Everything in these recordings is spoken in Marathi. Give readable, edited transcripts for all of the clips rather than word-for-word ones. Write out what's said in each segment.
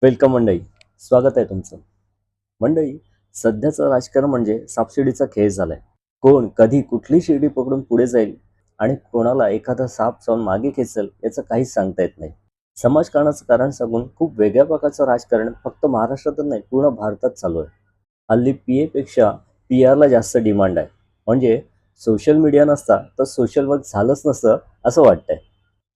वेलकम मंडळी, स्वागत आहे तुमचं. मंडळी, सध्याचं राजकारण म्हणजे सापशिडीचा खेळ झालाय. कोण कधी कुठली शिडी पकडून पुढे जाईल आणि कोणाला एखादा साप चावून मागे खेचेल याचं काहीच सांगता येत नाही. समाजकारणाचं कारण सांगून खूप वेगळ्या प्रकारचं राजकारण फक्त महाराष्ट्रातच नाही, पूर्ण भारतात चालू आहे. हल्ली पीए पेक्षा पीआरला जास्त डिमांड आहे. म्हणजे सोशल मीडिया नसता तर सोशल वर्क झालंच नसतं असं वाटतंय.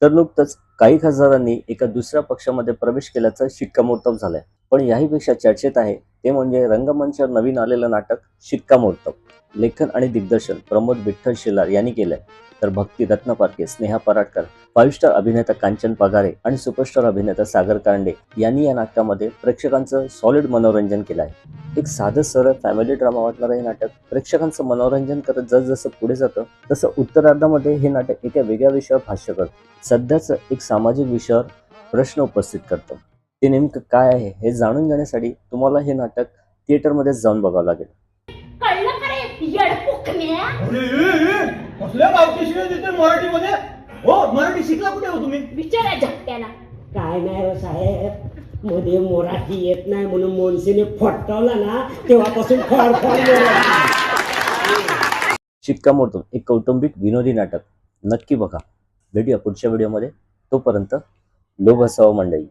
तर नुकतंच काही खासदारांनी एका दुसऱ्या पक्षामध्ये प्रवेश केल्याचं शिक्कामोर्तब झालंय. पण याहीपेक्षा चर्चेत आहे ते म्हणजे रंगमंचावर नवीन आलेलं नाटक शिक्कामोर्तब. लेखन आणि दिग्दर्शन प्रमोद विठ्ठल शेलार यांनी केलंय. तर भक्ती रत्नपारखे, स्नेहा पराडकर, 5 स्टार अभिनेता कांचन पगारे आणि सुपरस्टार अभिनेता सागर कारंडे यांनी या नाटकामध्ये प्रेक्षकांचं सॉलिड मनोरंजन केलं आहे. एक साधं सरळ फॅमिली ड्रामा वाटणारं हे नाटक प्रेक्षकांचं मनोरंजन करत जसं पुढे जातं तसं उत्तरार्धामध्ये हे नाटक एका वेगळ्या विषयावर भाष्य करतं. सध्याचं एक सामाजिक विषयावर प्रश्न उपस्थित करतं. ते नेमकं काय आहे हे जाणून घेण्यासाठी तुम्हाला हे नाटक थिएटरमध्येच जाऊन बघावं लागेल. कळलं का रे येडपुकण्या? कसल्या गावठी शिवाय देते मराठीमध्ये? हो, मराठी शिकला कुठे हो तुम्ही? विचारा झटक्याला. काय नाही हो साहेब, मध्ये मराठी येत नाही म्हणून मोनसीने फटकावला ना तेव्हापासून फार शिक्कामोर्तब एक कौटुंबिक विनोदी नाटक नक्की बघा. भेटूया पुढच्या व्हिडिओमध्ये. तोपर्यंत लोभ असावं मंडळी.